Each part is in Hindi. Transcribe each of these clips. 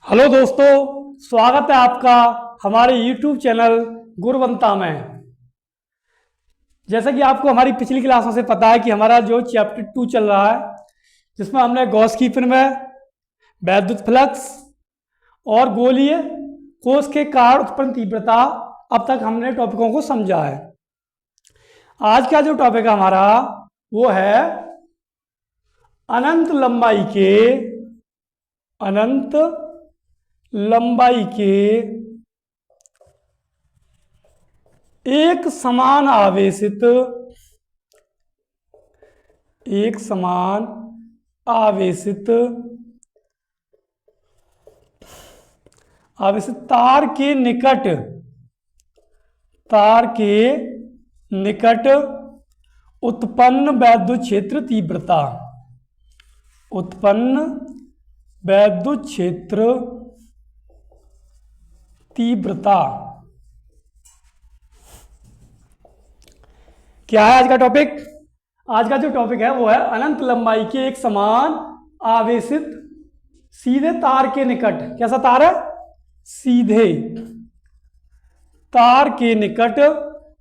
हेलो दोस्तों, स्वागत है आपका हमारे YouTube चैनल गुरवंता में। जैसा कि आपको हमारी पिछली क्लासों से पता है कि हमारा जो चैप्टर 2 चल रहा है, जिसमें हमने गॉस की प्रमेय, वैद्युत फ्लक्स और गोलीय कोश के कारण उत्पन्न तीव्रता, अब तक हमने टॉपिकों को समझा है। आज का जो टॉपिक है हमारा वो है अनंत लंबाई के एक समान आवेशित तार के निकट उत्पन्न वैद्युत क्षेत्र तीव्रता क्या है आज का टॉपिक? आज का जो टॉपिक है वो है अनंत लंबाई के एक समान आवेशित सीधे तार के निकट। कैसा तार है? सीधे तार के निकट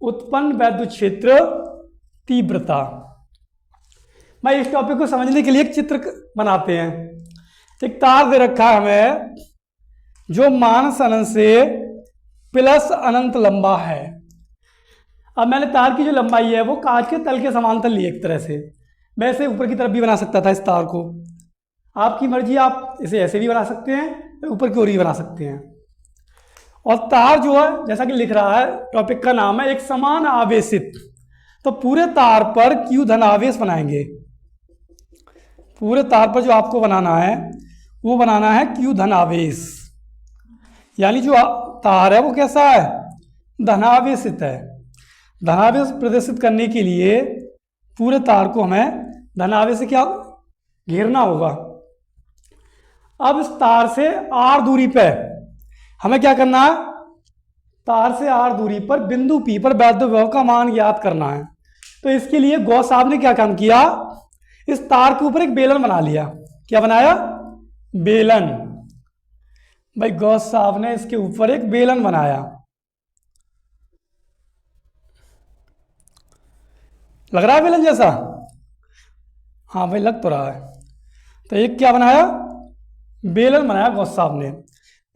उत्पन्न वैद्युत क्षेत्र तीव्रता। मैं इस टॉपिक को समझने के लिए एक चित्र बनाते हैं। एक तार दे रखा है हमें जो माइनस अनंत से प्लस अनंत लंबा है। अब मैंने तार की जो लंबाई है वो कांच के तल के समांतर ली एक तरह से। मैं इसे ऊपर की तरफ भी बना सकता था इस तार को, आपकी मर्जी, आप इसे ऐसे भी बना सकते हैं, ऊपर की ओर भी बना सकते हैं। और तार जो है जैसा कि लिख रहा है, टॉपिक का नाम है एक समान आवेशित, तो पूरे तार पर Q धनावेश बनाएंगे। पूरे तार पर जो आपको बनाना है वो बनाना है Q धनावेश, यानी जो तार है वो कैसा है? धनावेशित है। धनावेश प्रदर्शित करने के लिए पूरे तार को हमें धनावेश से क्या घेरना होगा। अब इस तार से R दूरी पे हमें क्या करना है? तार से R दूरी पर बिंदु P पर वैद्युत विभव का मान ज्ञात करना है। तो इसके लिए गॉस साहब ने क्या काम किया? इस तार के ऊपर एक बेलन बना लिया। क्या बनाया? बेलन। भाई गॉस साहब ने इसके ऊपर एक बेलन बनाया। लग रहा है बेलन जैसा? हाँ भाई, लग तो रहा है। तो एक क्या बनाया? बेलन बनाया गॉस साहब ने।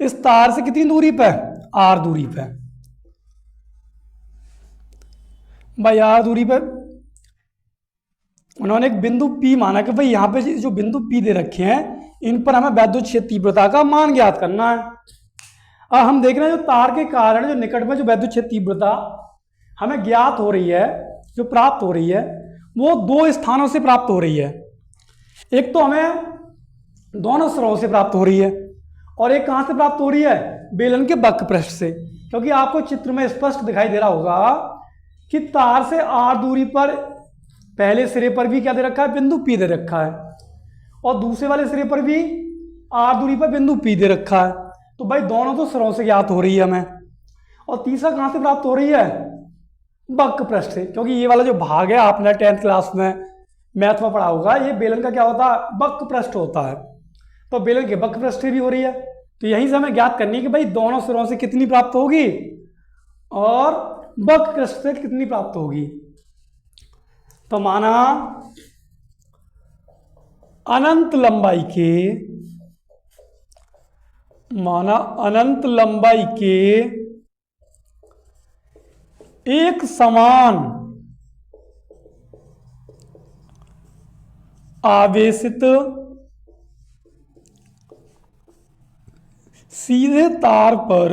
इस तार से कितनी दूरी पे? R दूरी पे। भाई R दूरी पे उन्होंने एक बिंदु P माना कि भाई यहाँ पे जो बिंदु P दे रखे हैं इन पर हमें वैद्युत क्षेत्र तीव्रता का मान ज्ञात करना है। अब हम देख रहे हैं जो तार के कारण जो निकट में जो वैद्युत क्षेत्र तीव्रता हमें ज्ञात हो रही है, जो प्राप्त हो रही है, वो दो स्थानों से प्राप्त हो रही है। एक तो हमें दोनों सिरों से प्राप्त हो रही है और एक कहां से प्राप्त हो रही है? बेलन के वक्र पृष्ठ से। क्योंकि आपको चित्र में स्पष्ट दिखाई दे रहा होगा कि तार से R दूरी पर पहले सिरे पर भी क्या दे रखा है? बिंदु P दे रखा है, और दूसरे वाले सिरे पर भी R दूरी पर बिंदु P दे रखा है। तो भाई दोनों तो सिरों से ज्ञात हो रही है हमें। और तीसरा कहां से प्राप्त हो रही है? वक्र पृष्ठ से। क्योंकि ये वाला जो भाग है आपने 10th क्लास में मैथ में पढ़ा होगा, ये बेलन का क्या होता है? वक्र पृष्ठ होता है। तो बेलन के वक्र पृष्ठ से भी हो रही है। तो यहीं से हमें ज्ञात करनी है कि भाई दोनों सिरों से कितनी प्राप्त होगी और वक्र पृष्ठ से कितनी प्राप्त होगी। तो माना अनंत लंबाई के एक समान आवेशित सीधे तार पर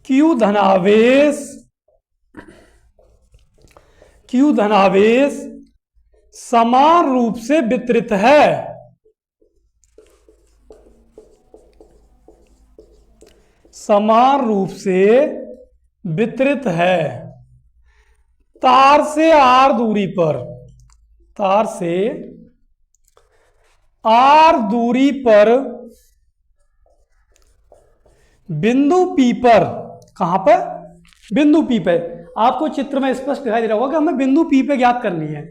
Q धनावेश समान रूप से वितरित है। समान रूप से वितरित है तार से R दूरी पर। तार से R दूरी पर बिंदु P पर, कहां पर? बिंदु P पे। आपको चित्र में स्पष्ट दिखाई दे रहा होगा कि हमें बिंदु P पे ज्ञात करनी है।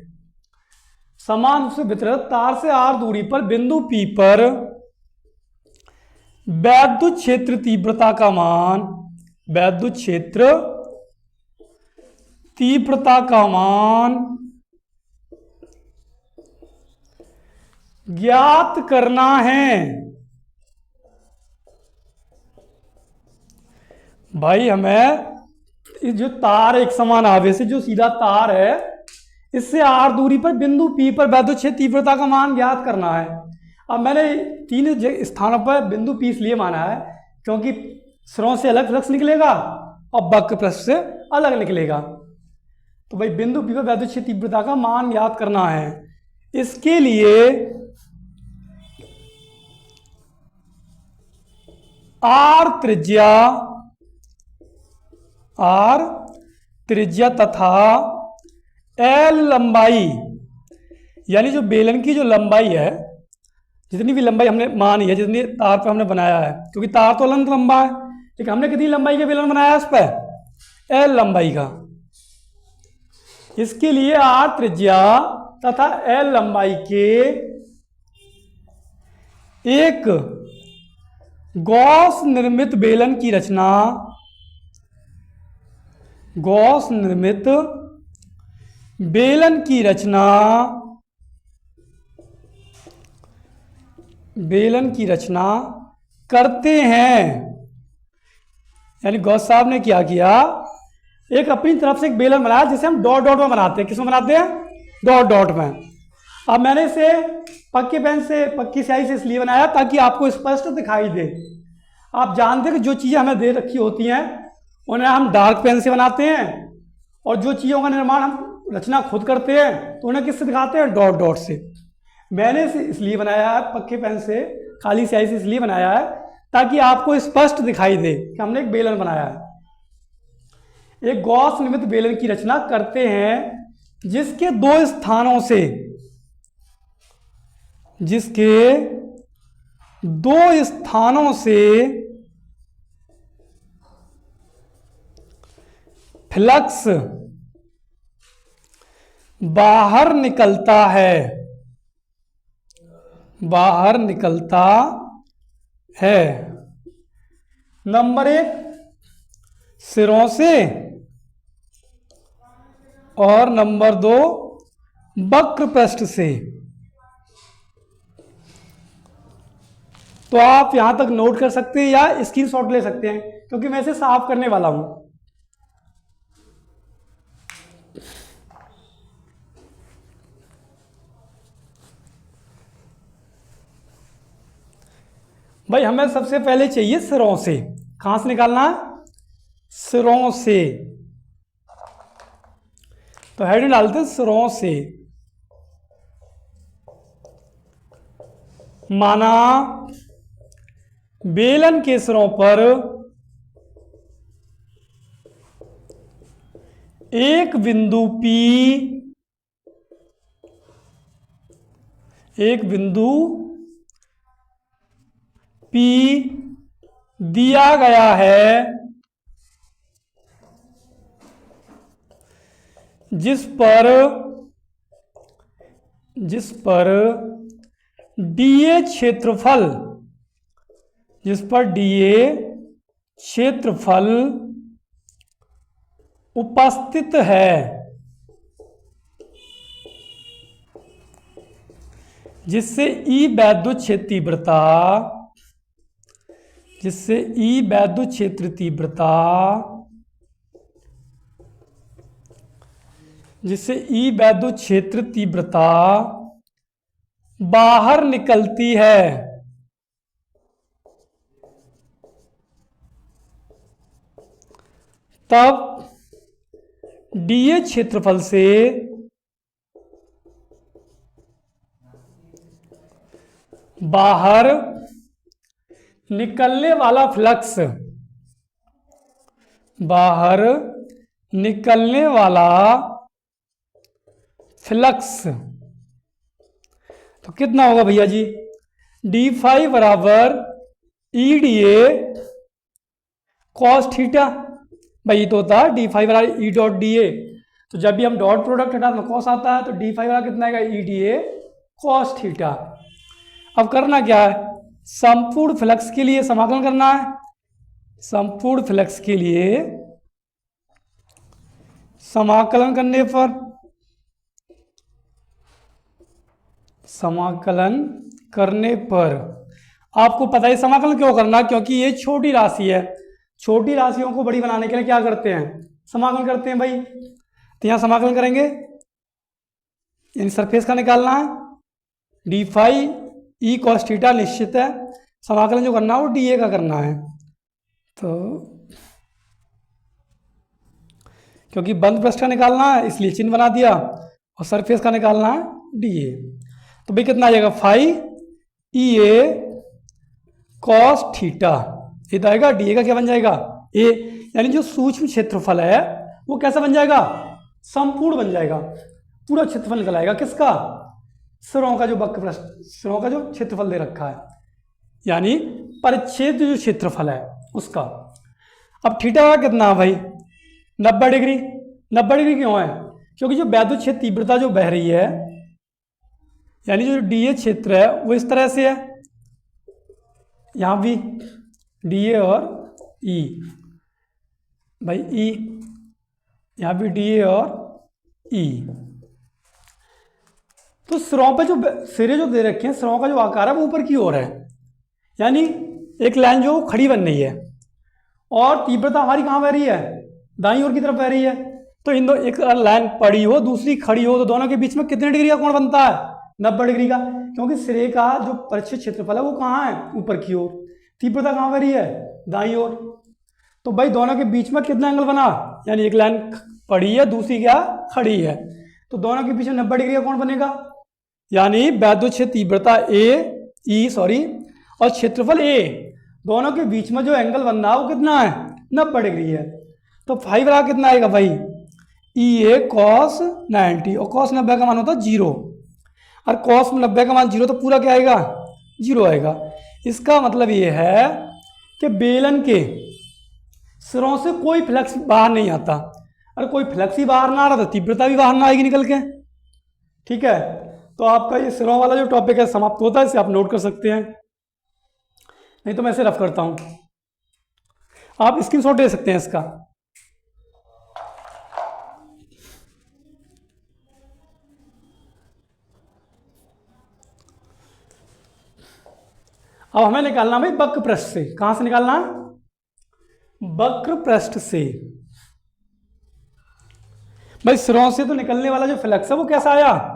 समान रूप से वितरित तार से r दूरी पर बिंदु P पर वैद्युत क्षेत्र तीव्रता का मान, वैद्युत क्षेत्र तीव्रता का मान ज्ञात करना है। भाई हमें जो तार एक समान आवेश है, जो सीधा तार है, इससे r दूरी पर बिंदु P पर वैद्युत क्षेत्र तीव्रता का मान ज्ञात करना है। अब मैंने तीन स्थानों पर बिंदु P इसलिए माना है क्योंकि सिरों से अलग फ्लक्स निकलेगा और वक्र पृष्ठ से अलग निकलेगा। तो भाई बिंदु P पर वैद्युत क्षेत्र तीव्रता का मान ज्ञात करना है। इसके लिए r त्रिज्या तथा L लंबाई, यानी जो बेलन की जो लंबाई है, जितनी भी लंबाई हमने मानी है, जितनी तार पर हमने बनाया है, क्योंकि तार तो अनंत लंबा है, लेकिन हमने कितनी लंबाई का बेलन बनाया है इस पर? L लंबाई का। इसके लिए r त्रिज्या तथा L लंबाई के एक गॉस निर्मित बेलन की रचना, गॉस निर्मित बेलन की रचना, बेलन की रचना करते हैं। यानी गॉस साहब ने क्या किया, एक अपनी तरफ से एक बेलन बनाया जिसे हम डॉट डॉट में बनाते हैं। किसमें बनाते हैं? डॉट डॉट में। अब मैंने इसे पक्के पेन से, पक्की स्याही से इसलिए बनाया ताकि आपको स्पष्ट दिखाई दे। आप जानते हैं कि जो चीज़ें हमें दे रखी होती हैं उन्हें हम डार्क पेन से बनाते हैं, और जो चीज़ों का निर्माण हम रचना खुद करते हैं तो उन्हें किससे दिखाते हैं? डॉट डॉट से। मैंने इसे इसलिए बनाया है पक्के पेन से, काली स्याही से इसलिए बनाया है ताकि आपको स्पष्ट दिखाई दे कि हमने एक बेलन बनाया है। एक गॉस निर्मित बेलन की रचना करते हैं जिसके दो स्थानों से, जिसके दो स्थानों से फ्लक्स बाहर निकलता है, बाहर निकलता है। नंबर 1 सिरों से, और नंबर 2 वक्र पृष्ठ से। तो आप यहां तक नोट कर सकते हैं या स्क्रीनशॉट ले सकते हैं, क्योंकि मैं इसे साफ करने वाला हूं। भाई हमें सबसे पहले चाहिए सिरों से। कहां से निकालना है? सिरों से। तो हेडिंग डालते हैं सिरों से। माना बेलन के सिरों पर एक बिंदु P, एक बिंदु P दिया गया है, जिस पर dA क्षेत्रफल, जिस पर dA क्षेत्रफल उपस्थित है, जिससे E वैद्युत क्षेत्र तीव्रता, जिससे E वैद्युत क्षेत्र तीव्रता, जिससे E वैद्युत क्षेत्र तीव्रता बाहर निकलती है। तब dA क्षेत्रफल से बाहर निकलने वाला फ्लक्स, बाहर निकलने वाला फ्लक्स तो कितना होगा भैया जी? d5 बराबर EDA cos थीटा। भाई तो होता d5 बराबर E डॉट DA। तो जब भी हम डॉट प्रोडक्ट हटाते हैं कॉस आता है, तो डी फाई वाला कितना आएगा, E D A cos theta. अब करना क्या है, संपूर्ण फ्लक्स के लिए समाकलन करना है। संपूर्ण फ्लक्स के लिए समाकलन करने पर आपको पता है समाकलन क्यों करना, क्योंकि ये छोटी राशि है। छोटी राशियों को बड़ी बनाने के लिए क्या करते हैं, समाकलन करते हैं भाई। तो यहाँ समाकलन करेंगे, यानी सरफेस का निकालना है, D phi E cos theta निश्चित है, समाकलन जो करना है वो डी ए का करना है। तो क्योंकि बंद पृष्ठ का निकालना है इसलिए चिन्ह बना दिया, और सरफेस का निकालना है डी ए। तो भाई कितना आ जाएगा, फाई ई ए कॉस थीटा, ये तो आएगा, डी ए का क्या बन जाएगा, ए। यानी जो सूक्ष्म क्षेत्रफल है वो कैसा बन जाएगा, संपूर्ण बन जाएगा, पूरा क्षेत्रफल निकल आएगा किसका, सिरों का जो वक्र पृष्ठ, सिरों का जो क्षेत्रफल दे रखा है, यानी परिच्छेद जो क्षेत्रफल है उसका। अब थीटा का कितना है भाई, 90 डिग्री। 90 डिग्री क्यों है, क्योंकि जो वैद्युत क्षेत्र तीव्रता जो बह रही है, यानी जो डी ए क्षेत्र है वो इस तरह से है, यहाँ भी डी ए और ई, भाई ई, यहाँ भी डी ए और ई। तो सिरों पे जो सिरे जो दे रखे हैं, सिरों का जो आकार है वो ऊपर की ओर है, यानी एक लाइन जो खड़ी बन रही है, और तीव्रता हमारी कहाँ बह रही है, दाईं ओर की तरफ बह रही है। तो इन दो, एक लाइन पड़ी हो दूसरी खड़ी हो, तो दोनों के बीच में कितने डिग्री का कोण बनता है, 90 डिग्री का, क्योंकि सिरे का जो परिच्छेद क्षेत्रफल है वो कहाँ है, ऊपर की ओर, तीव्रता कहाँ बह रही है, दाईं ओर। तो भाई दोनों के बीच में कितना एंगल बना, यानी एक लाइन पड़ी है दूसरी क्या खड़ी है, तो दोनों के बीच में 90 डिग्री का कोण बनेगा, यानी वैद्युत क्षेत्र तीव्रता और क्षेत्रफल ए, दोनों के बीच में जो एंगल बन रहा है वो कितना है, 90 डिग्री है। तो फाइव रहा कितना आएगा भाई, ई ए कॉस 90, और कॉस 90 का मान होता है 0, और कॉस 90 का मान 0, तो पूरा क्या आएगा, 0 आएगा। इसका मतलब ये है कि बेलन के सिरों से कोई फ्लक्स बाहर नहीं आता, अगर कोई फ्लक्स ही बाहर ना आ रहा तो तीव्रता भी बाहर ना आएगी निकल के। ठीक है, तो आपका ये सिरों वाला जो टॉपिक है समाप्त होता है, इसे आप नोट कर सकते हैं, नहीं तो मैं इसे रफ करता हूं, आप स्क्रीनशॉट ले सकते हैं इसका। अब हमें निकालना भाई वक्र पृष्ठ से, कहां से निकालना, वक्र पृष्ठ से। भाई सिरों से तो निकलने वाला जो फ्लक्स है वो कैसा आया,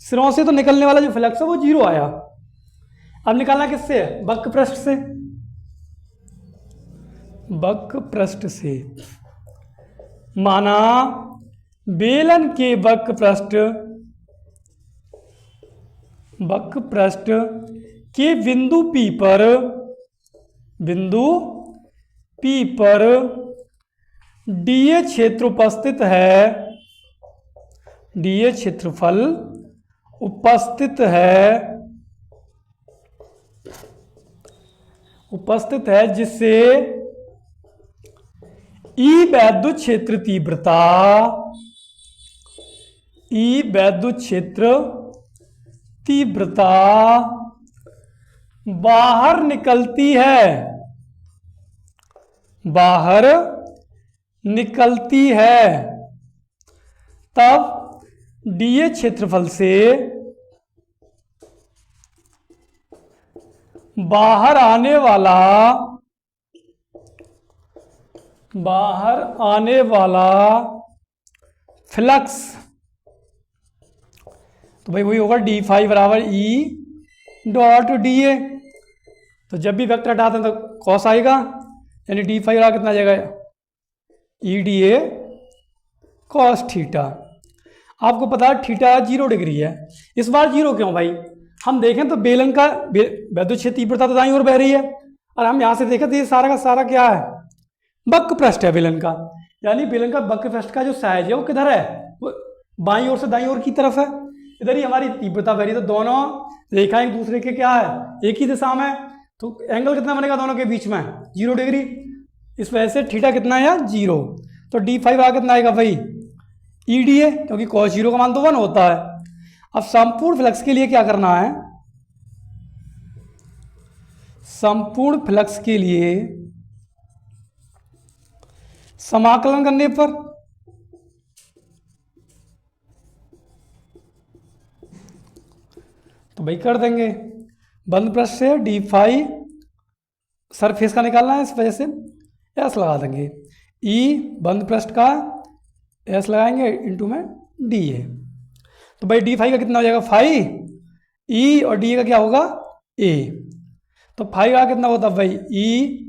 सिरों से तो निकलने वाला जो फ्लक्स है वो 0 आया। अब निकालना किससे, वक्र पृष्ठ से। वक्र पृष्ठ से माना बेलन के वक्र पृष्ठ के बिंदु P पर डीए क्षेत्र उपस्थित है, डीए क्षेत्रफल उपस्थित है जिससे ई वैद्युत क्षेत्र तीव्रता बाहर निकलती है, तब डीए क्षेत्रफल से बाहर आने वाला फ्लक्स, तो भाई वही होगा डी फाई बराबर ई डॉट डी ए। तो जब भी वेक्टर हटाते हैं तो कॉस आएगा, यानी डी फाई बराबर कितना आ जाएगा, E D A cos theta. आपको पता है थीटा 0 डिग्री है, इस बार 0 क्यों भाई, हम देखें तो बेलन का वैद्युत क्षेत्र तीव्रता तो दाईं ओर बह रही है, और हम यहाँ से देखें तो ये सारा का सारा क्या है, वक्र पृष्ठ है बेलन का, यानी बेलन का वक्र पृष्ठ का जो साइज है वो किधर है, वो बाईं ओर से दाईं ओर की तरफ है, इधर ही हमारी तीव्रता बह रही है। तो दोनों रेखाएं एक दूसरे के क्या है, एक ही दिशा में, तो एंगल कितना बनेगा दोनों के बीच में, 0 डिग्री। इस वजह से थीटा कितना है, 0। तो डी फाइव कितना आएगा भाई, ईडी है, क्योंकि cos 0 का मान तो 1 होता है। अब संपूर्ण फ्लक्स के लिए क्या करना है, संपूर्ण फ्लक्स के लिए समाकलन करने पर तो भाई कर देंगे, बंद पृष्ठ से डी फाई सरफेस का निकालना है, इस वजह से एस लगा देंगे, ई बंद पृष्ठ का एस लगाएंगे इंटू में डी ए। तो भाई डी फाई का कितना हो जाएगा 5, ई और डी ए का क्या होगा ए। तो फाई का कितना होता है भाई ई,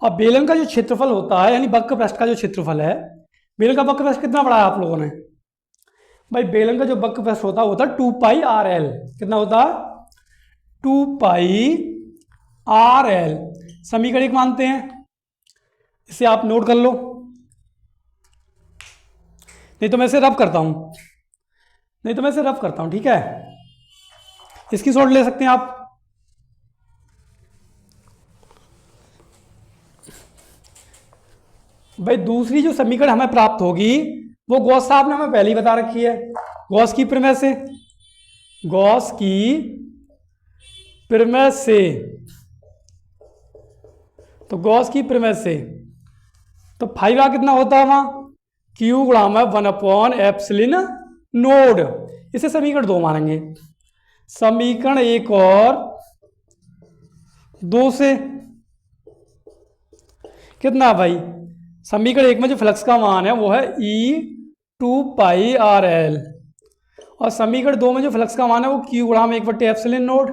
और बेलन का जो क्षेत्रफल होता है यानी वक्र पृष्ठ का जो क्षेत्रफल है, बेलन का वक्र पृष्ठ कितना पढ़ा है आप लोगों ने भाई, बेलन का जो वक्र पृष्ठ होता है 2 पाई आर एल, कितना होता है 2 पाई आर एल, समीकरण एक मानते हैं, इसे आप नोट कर लो, नहीं तो मैं इसे रब करता हूं, ठीक है, इसकी शॉर्ट ले सकते हैं आप। भाई दूसरी जो समीकरण हमें प्राप्त होगी वो गॉस साहब ने हमें पहले ही बता रखी है, गॉस की प्रमेय से, तो गॉस की प्रमेय से तो 5 कितना होता है वहां क्यू गुणा में 1/एप्सिलॉन नोड, इसे समीकरण 2 मानेंगे। समीकरण 1 और 2 से कितना भाई, समीकरण 1 में जो फ्लक्स का मान है वो है ई 2 पाई आर एल, और समीकरण 2 में जो फ्लक्स का मान है वो क्यू गुणा में 1/एप्सिलॉन नोड।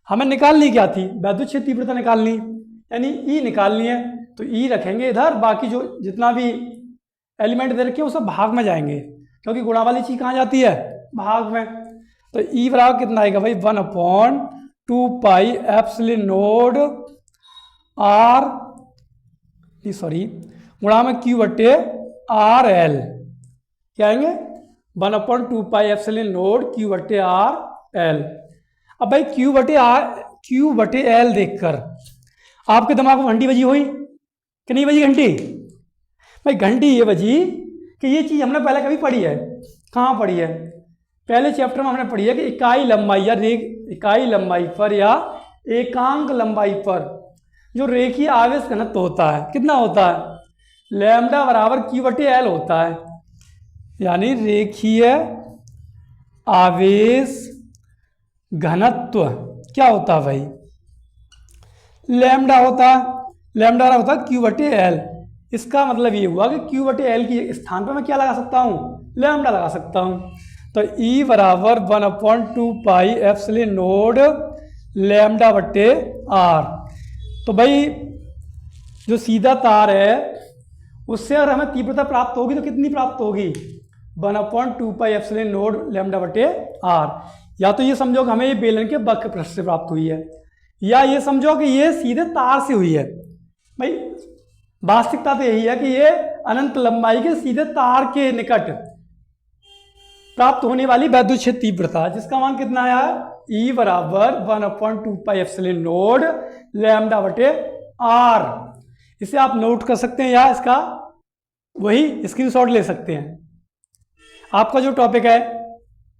हमें निकालनी क्या थी, वैद्युत क्षेत्र तीव्रता निकालनी, यानी ई निकालनी है, तो ई रखेंगे इधर, बाकी जो जितना भी एलिमेंट दे रखे वो सब भाग में जाएंगे, क्योंकि गुणा वाली चीज कहाँ जाती है भाग में। तो ई बराबर कितना आएगा भाई 1/2 pi epsilon node R, sorry गुणा में क्यू बटे आर एल, क्या आएंगे 1/2 पाई एप्सिलॉन नोड क्यू बटे आर एल। अब भाई क्यू बटे एल देखकर आपके दिमाग में घंटी बजी हुई कि नहीं बजी घंटी? भाई घंटी ये बजी कि ये चीज हमने पहले कभी पढ़ी है, कहाँ पढ़ी है, पहले चैप्टर में हमने पढ़ी है कि इकाई लंबाई पर या एकांक लंबाई पर जो रेखीय आवेश घनत्व होता है कितना होता है, लैम्डा बराबर क्यू बटे एल होता है, यानी रेखीय आवेश घनत्व क्या होता है भाई, लैम्डा होता है क्यू बटे एल। इसका मतलब ये हुआ कि क्यू बटे एल की स्थान पर मैं क्या लगा सकता हूँ, लैम्डा लगा सकता हूँ। तो ई बराबर 1/2 पाई एप्सिलॉन नोड लैम्डा बटे आर। तो भाई जो सीधा तार है उससे अगर हमें तीव्रता प्राप्त होगी तो कितनी प्राप्त होगी 1/2 पाई एप्सिलॉन नोड लैम्डा बटे आर। या तो ये समझो कि हमें ये बेलन के वक्र पृष्ठ से प्राप्त हुई है, या ये समझो कि ये सीधे तार से हुई है। भाई वास्तविकता तो यही है कि ये अनंत लंबाई के सीधे तार के निकट प्राप्त होने वाली वैद्युत क्षेत्र तीव्रता, जिसका मान कितना आया है ई बराबर 1/2 पाई एप्सिलॉन नोड लैम्डा बटे आर। इसे आप नोट कर सकते हैं या इसका वही स्क्रीनशॉट ले सकते हैं। आपका जो टॉपिक है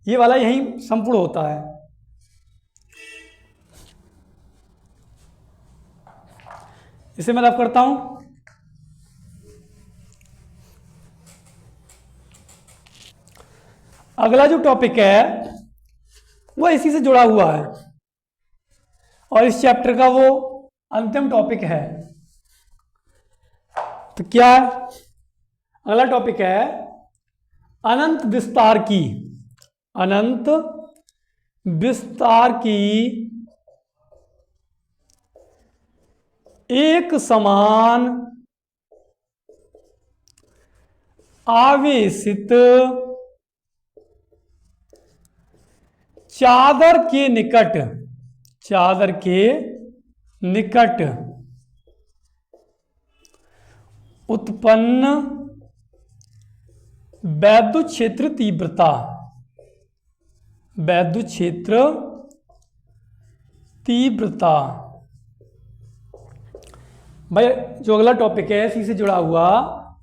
ये वाला यही संपूर्ण होता है। इसे मैं रब करता हूं। अगला जो टॉपिक है वो इसी से जुड़ा हुआ है और इस चैप्टर का वो अंतिम टॉपिक है। तो क्या है अगला टॉपिक है अनंत विस्तार की एक समान आवेशित चादर के निकट उत्पन्न वैद्युत क्षेत्र तीव्रता। भाई जो अगला टॉपिक है इसी से जुड़ा हुआ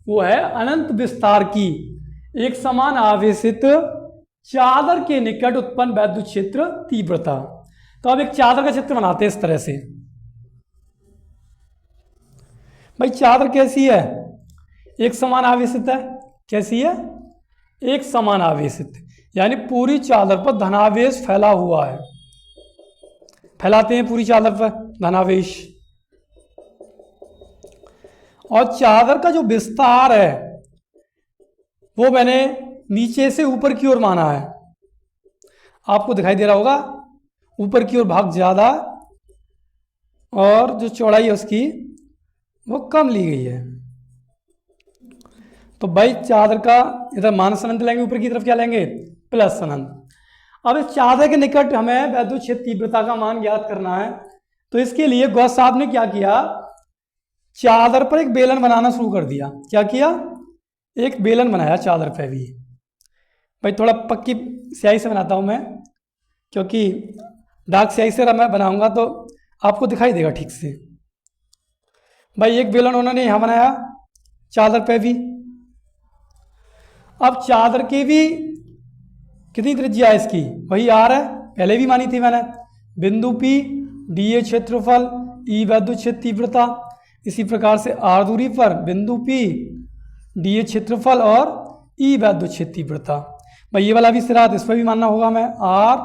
वो है अनंत विस्तार की एक समान आवेशित चादर के निकट उत्पन्न वैद्युत क्षेत्र तीव्रता। तो अब एक चादर का चित्र बनाते हैं इस तरह से। भाई चादर कैसी है? एक समान आवेशित है। कैसी है? एक समान आवेशित, यानी पूरी चादर पर धनावेश फैला हुआ है। फैलाते हैं पूरी चादर पर धनावेश। और चादर का जो विस्तार है वो मैंने नीचे से ऊपर की ओर माना है। आपको दिखाई दे रहा होगा ऊपर की ओर भाग ज्यादा और जो चौड़ाई है उसकी वो कम ली गई है। तो भाई चादर का इधर माइनस अनंत लेंगे, ऊपर की तरफ क्या लेंगे? प्लस अनंत। अब इस चादर के निकट हमें वैद्युत क्षेत्र तीव्रता का मान ज्ञात करना है। तो इसके लिए गौस साहब ने क्या किया, चादर पर एक बेलन बनाना शुरू कर दिया। क्या किया? एक बेलन बनाया चादर पे भी। भाई थोड़ा पक्की स्याही से बनाता हूं मैं, क्योंकि डार्क स्याही से मैं बनाऊंगा तो आपको दिखाई देगा ठीक से। भाई एक बेलन उन्होंने यहां बनाया चादर पे भी। अब चादर की भी कितनी त्रिज्या है इसकी? वही आर है, पहले भी मानी थी मैंने। बिंदु P डी ए क्षेत्रफल ई वैद्युत क्षेत्र तीव्रता। इसी प्रकार से आर दूरी पर बिंदु P डी ए क्षेत्रफल और ई वैद्युत क्षेत्र तीव्रता। भाई ये वाला भी सिरा, इस पर भी मानना होगा मैं। आर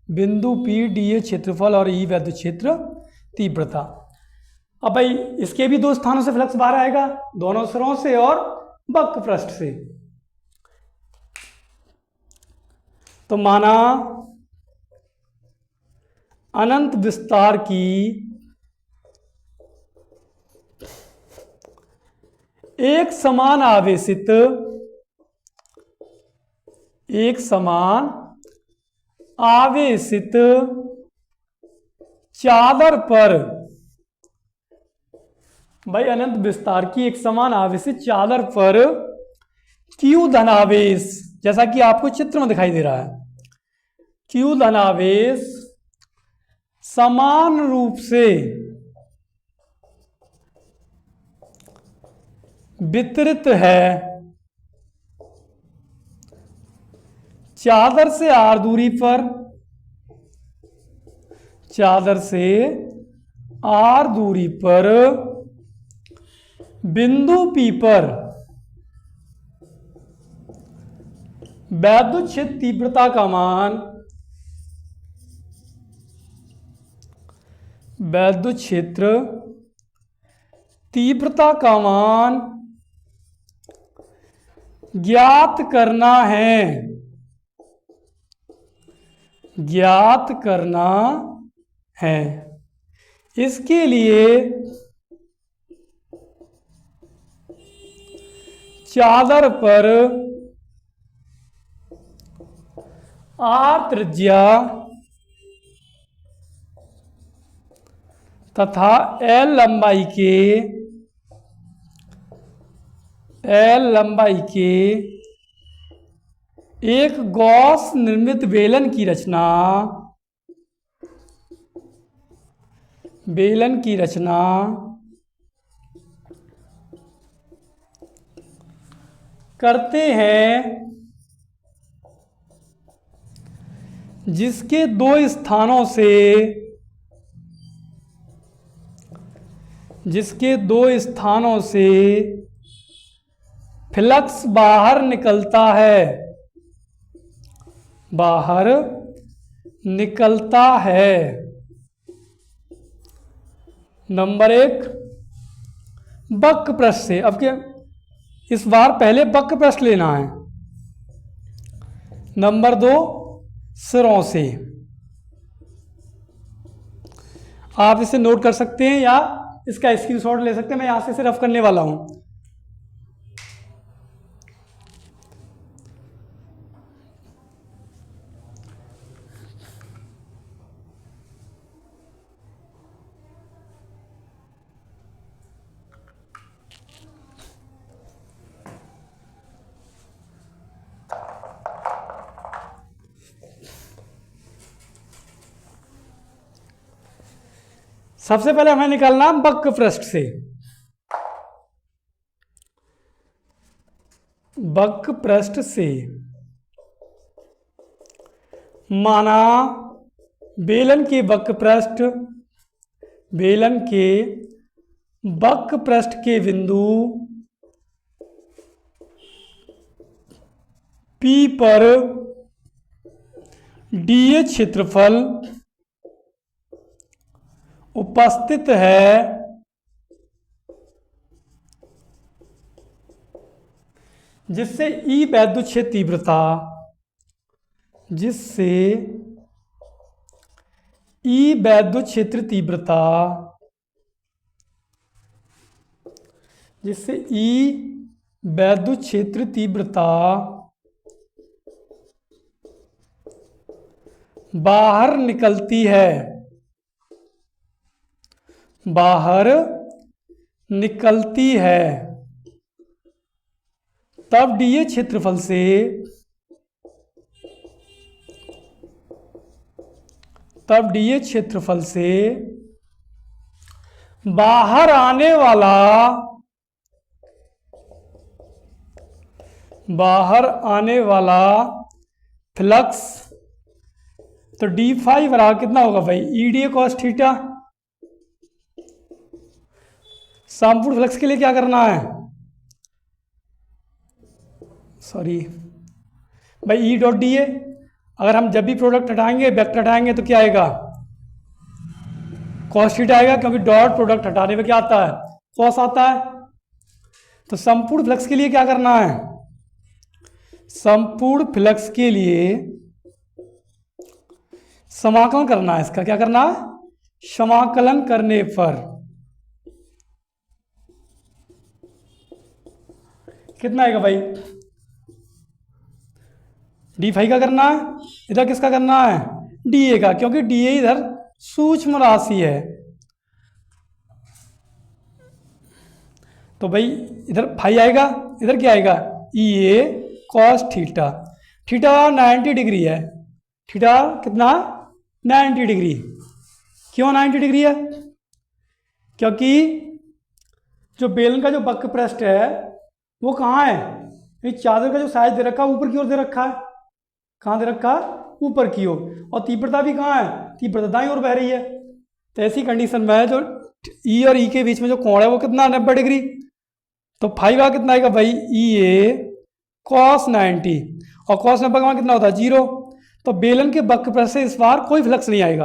बिंदु P डी ए क्षेत्रफल और ई वैद्युत क्षेत्र तीव्रता। अब भाई इसके भी दो स्थानों से फ्लक्स बाहर आएगा, दोनों सिरों से और वक्र पृष्ठ से। तो माना अनंत विस्तार की एक समान आवेशित चादर पर, भाई अनंत विस्तार की एक समान आवेशित चादर पर Q धनावेश, जैसा कि आपको चित्र में दिखाई दे रहा है, Q धनावेश समान रूप से वितरित है चादर से आर दूरी पर, चादर से आर दूरी पर बिंदु P पर वैद्युत क्षेत्र तीव्रता का मान, वैद्युत क्षेत्र तीव्रता का मान ज्ञात करना है, ज्ञात करना है। इसके लिए चादर पर आर त्रिज्या तथा एल लंबाई के एक गॉस निर्मित बेलन की रचना करते हैं, जिसके दो स्थानों से फ्लक्स बाहर निकलता है। नंबर 1 वक्र पृष्ठ से। अब क्या, इस बार पहले वक्र पृष्ठ लेना है। नंबर 2 सिरों से। आप इसे नोट कर सकते हैं या इसका स्क्रीनशॉट ले सकते हैं, मैं यहां से रफ करने वाला हूं। सबसे पहले हमें निकालना वक्र पृष्ठ से। वक्र पृष्ठ से, माना बेलन के वक्र पृष्ठ के बिंदु P पर DA क्षेत्रफल उपस्थित है, जिससे E वैद्युत क्षेत्र तीव्रता, बाहर निकलती है, तब DA क्षेत्रफल से बाहर आने वाला फ्लक्स, तो डी फाई बराबर कितना होगा भाई, EDA cos थीटा। संपूर्ण फ्लक्स के लिए क्या करना है, सॉरी भाई, E डॉट DA, अगर हम जब भी प्रोडक्ट हटाएंगे, वेक्टर हटाएंगे, तो क्या आएगा, cos थीटा आएगा, क्योंकि डॉट प्रोडक्ट हटाने में क्या आता है, cos आता है। तो संपूर्ण फ्लक्स के लिए क्या करना है, संपूर्ण फ्लक्स के लिए समाकलन करना है, इसका क्या करना है, समाकलन करने पर कितना आएगा भाई, डी फाई का करना है, इधर किसका करना है, DA का, क्योंकि DA इधर सूक्ष्म राशि है। तो भाई इधर फाई आएगा, इधर क्या आएगा, EA cos theta. Theta 90 degree है, थीटा कितना, 90 डिग्री। क्यों 90 डिग्री है, क्योंकि जो बेलन का जो वक्र पृष्ठ है वो कहाँ है, ये चादर का जो साइज दे रखा है ऊपर की ओर दे रखा है, कहाँ दे रखा है, ऊपर की ओर, और तीव्रता भी कहाँ है, तीव्रता दाईं ओर बह रही है। तो ऐसी कंडीशन में जो E और E के बीच में जो कोण है वो कितना, 90 डिग्री। तो फाइव का कितना आएगा भाई, EA cos 90, और cos 90 का कितना होता है, 0। तो बेलन के वक्र पृष्ठ से इस बार कोई फ्लक्स नहीं आएगा।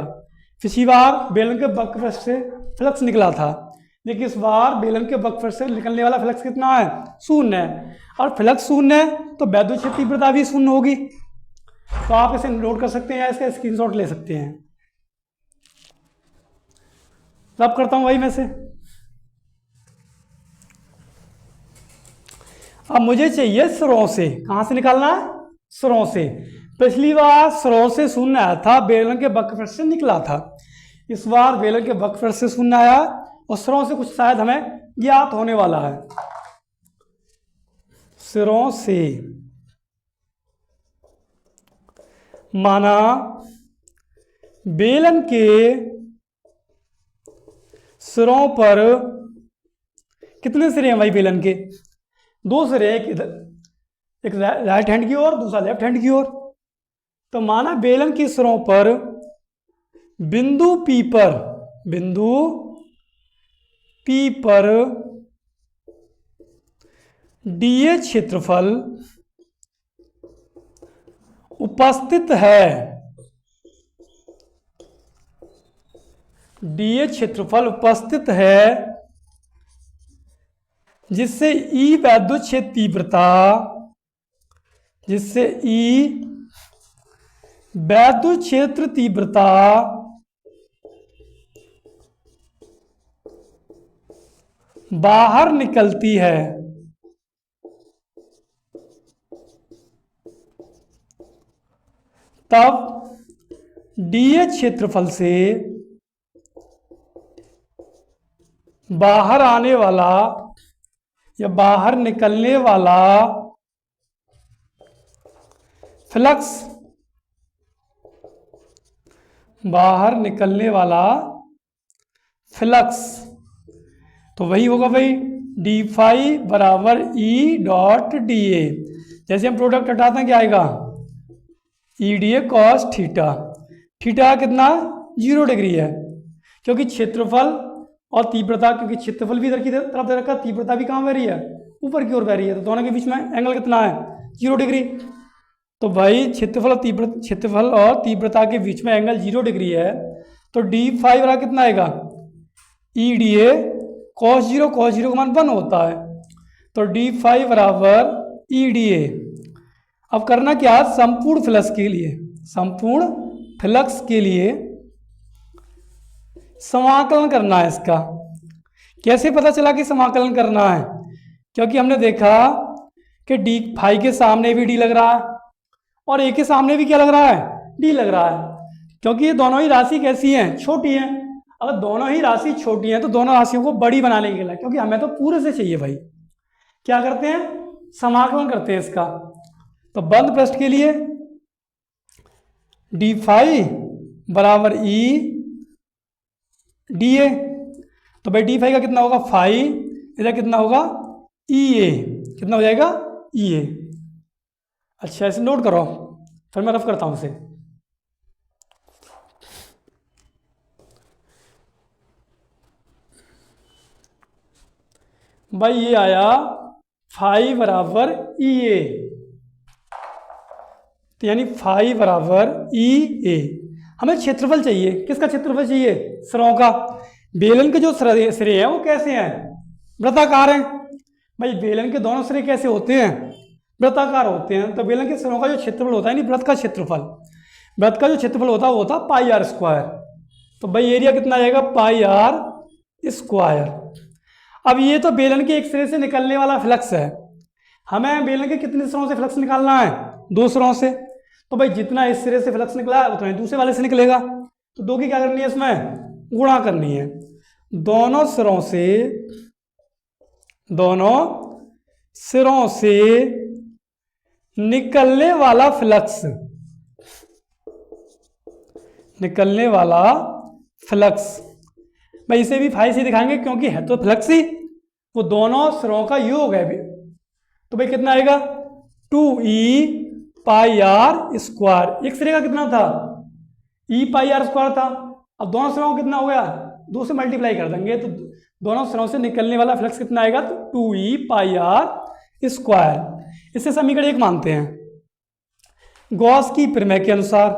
पिछली बार बेलन के वक्र पृष्ठ से फ्लक्स निकला था, लेकिन इस बार बेलन के वक्र पृष्ठ से निकलने वाला फ्लक्स कितना है, 0 है। और फ्लक्स 0 है तो वैद्युत क्षेत्र तीव्रता भी 0 होगी। तो आप इसे नोट कर सकते हैं या इसका स्क्रीनशॉट ले सकते हैं। अब करता हूं भाई मैं से, अब मुझे चाहिए स्रों से, कहां से निकालना है, स्रों से। पिछली बार स्रों से 0 आया था, बेलन के वक्र पृष्ठ से निकला था। इस बार बेलन के वक्र पृष्ठ से 0 आया और स्रों से कुछ शायद हमें ज्ञात होने वाला है। स्रों से माना बेलन के सिरों पर कितने सिरे हैं भाई बेलन के, 2 सिरे, एक इधर, एक राइट हैंड की ओर, दूसरा लेफ्ट हैंड की ओर। तो माना बेलन के सिरों पर बिंदु P पर DA क्षेत्रफल उपस्थित है, DA क्षेत्रफल उपस्थित है, जिससे E वैद्युत क्षेत्र तीव्रता, जिससे E वैद्युत क्षेत्र तीव्रता बाहर निकलती है। तब DA क्षेत्रफल से बाहर आने वाला या बाहर निकलने वाला फ्लक्स, बाहर निकलने वाला फ्लक्स, तो वही होगा भाई डी फाई बराबर E डॉट DA। जैसे हम प्रोडक्ट हटाते हैं क्या आएगा, EDA cos थीटा। थीटा कितना 0 डिग्री है, क्योंकि क्षेत्रफल और तीव्रता, क्योंकि क्षेत्रफल भी इधर की तरफ दे रखा है, तीव्रता भी कहाँ बह रही है, ऊपर की ओर बह रही है, तो दोनों के बीच में एंगल कितना है 0 डिग्री। तो भाई क्षेत्रफल और तीव्रता के बीच में एंगल 0 डिग्री है, तो D फाइव बराबर कितना आएगा, EDA cos 0 का मान 1 होता है, तो D फाइव बराबर EDA। अब करना क्या, संपूर्ण फ्लक्स के लिए समाकलन करना है इसका। कैसे पता चला कि समाकलन करना है, क्योंकि हमने देखा कि D फाइव के सामने भी D लग रहा है और A के सामने भी क्या लग रहा है, D लग रहा है, क्योंकि ये दोनों ही राशि कैसी हैं, छोटी हैं। अगर दोनों ही राशि छोटी हैं तो दोनों राशियों को बड़ी बनाने के लिए, क्योंकि हमें तो पूरे से चाहिए भाई, क्या करते हैं, समाकलन करते हैं इसका। तो बंद पृष्ठ के लिए D फाइव बराबर EDA, तो भाई D फाइव का कितना होगा 5, इधर कितना होगा EA, कितना हो जाएगा EA। अच्छा इसे नोट करो, फिर मैं रफ करता हूं इसे। भाई ये आया 5 बराबर EA, तो यानी 5 बराबर EA। हमें क्षेत्रफल चाहिए, किसका क्षेत्रफल चाहिए, सिरों का। बेलन के जो सिरे हैं वो कैसे हैं, वृत्ताकार हैं। भाई बेलन के दोनों सिरे कैसे होते हैं, वृत्ताकार होते हैं, तो बेलन के सिरों का जो क्षेत्रफल होता है, यानी वृत्त का क्षेत्रफल होता है वो होता पाई आर स्क्वायर। तो भाई एरिया कितना आएगा, पाई आर स्क्वायर। अब ये तो बेलन के एक सिरे से निकलने वाला फ्लक्स है, हमें बेलन के कितने सिरों से फ्लक्स निकालना है, 2 सिरों से। तो भाई जितना इस सिरे से फ्लक्स निकला उतना ही दूसरे वाले से निकलेगा, तो 2 की क्या करनी है, इसमें गुणा करनी है। दोनों सिरों से निकलने वाला फ्लक्स, भाई इसे भी 5 से दिखाएंगे क्योंकि है तो फ्लक्स ही, वो दोनों सिरों का योग है। तो भाई कितना आएगा 2E पाई आर स्क्वायर। एक सिरे का कितना था, E पाई आर स्क्वायर था। अब दोनों सिरों का कितना हो गया, 2 से मल्टीप्लाई कर देंगे, तो दोनों सिरों से निकलने वाला फ्लक्स कितना आएगा, तो 2E पाई आर स्क्वायर। इसे समीकरण 1 मानते हैं। गॉस की प्रमेय के अनुसार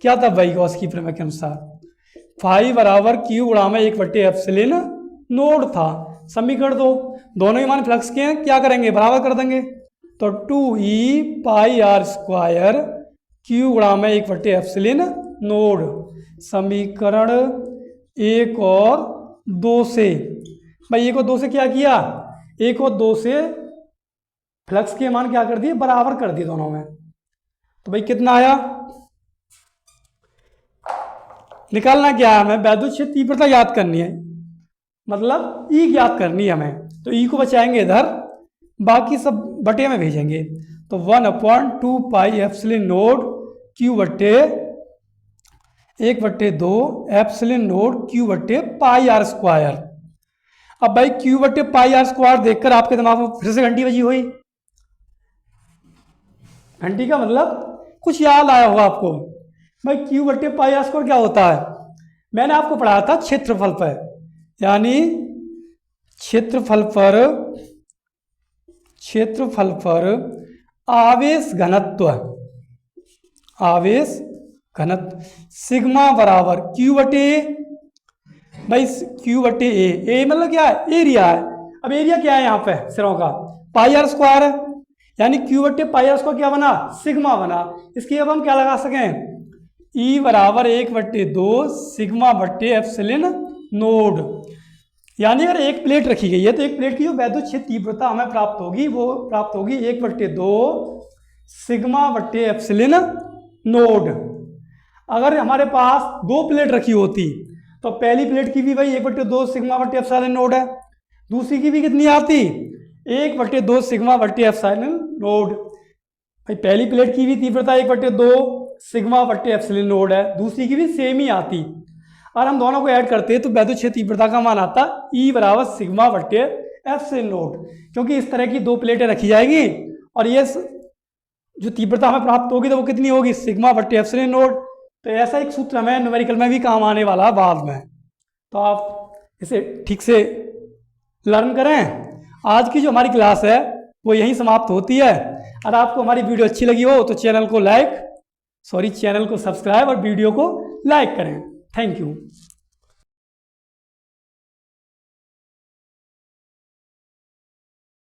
क्या था भाई, गॉस की प्रमेय के अनुसार 5 बराबर Q गुणा में 1/एप्सिलॉन नोड था। समीकरण 2, दोनों ही मान फ्लक्स के हैं, क्या करेंगे, बराबर कर देंगे, तो 2E pi are square Q गुणा में 1/एप्सिलॉन नोड। समीकरण 1 और 2 से, भाई 1 और 2 से क्या किया, 1 और 2 से फ्लक्स के मान क्या कर दिए, बराबर कर दिए दोनों में। तो भाई कितना आया, निकालना क्या है हमें, वैद्युत क्षेत्र तीव्रता याद करनी है, मतलब E याद करनी है हमें। तो E को बचाएंगे इधर, बाकी सब बटे में भेजेंगे। तो 1/2 पाई एप्सिलॉन नोड Q बटे 1/2 एप्सिलॉन नोड Q बटे पाई आर स्क्वायर। अब भाई Q बटे पाई आर स्क्वायर देखकर आपके दिमाग में फिर से घंटी बजी हुई। घंटी का मतलब कुछ याद आया होगा आपको। भाई Q बटे पाई आर स्क्वायर क्या होता है, मैंने आपको पढ़ाया था क्षेत्रफल पर, यानी क्षेत्रफल पर आवेश घनत्व सिग्मा बराबर Q बटे, भाई Q बटे ए मतलब क्या है, एरिया है। अब एरिया क्या है यहाँ पे सिरों का, पाई आर स्क्वायर है, यानी Q बटे पाई आर स्क्वायर क्या बना, सिग्मा बना। इसकी अब हम क्या लगा सकें, E बराबर 1/2 सिग्मा बटे एप्सिलॉन नोड। यानी अगर एक प्लेट रखी गई है तो एक प्लेट की जो वैद्युत क्षेत्र तीव्रता हमें प्राप्त होगी वो प्राप्त होगी 1/2 सिग्मा बटे एप्सिलॉन नोड। अगर हमारे पास 2 प्लेट रखी होती तो पहली प्लेट की भी भाई 1/2 सिग्मा बटे एप्सिलॉन नोड है, दूसरी की भी कितनी आती 1/2 सिग्मा बटे एप्सिलॉन नोड। भाई पहली प्लेट की भी तीव्रता 1/2 सिग्मा बटे एप्सिलॉन नोड है, दूसरी की भी सेम ही आती। और हम दोनों को ऐड करते हैं तो वैद्युत क्षेत्र तीव्रता का मान आता E बराबर सिग्मा बटे एप्सिलॉन नॉट, क्योंकि इस तरह की दो प्लेटें रखी जाएगी और ये जो तीव्रता हमें प्राप्त होगी तो वो कितनी होगी, सिग्मा बटे एप्सिलॉन नॉट। तो ऐसा एक सूत्र हमें न्यूमेरिकल में भी काम आने वाला है बाद में, तो आप इसे ठीक से लर्न करें। आज की जो हमारी क्लास है वो यहीं समाप्त होती है। अगर आपको हमारी वीडियो अच्छी लगी हो तो चैनल को सब्सक्राइब और वीडियो को लाइक करें। Thank you.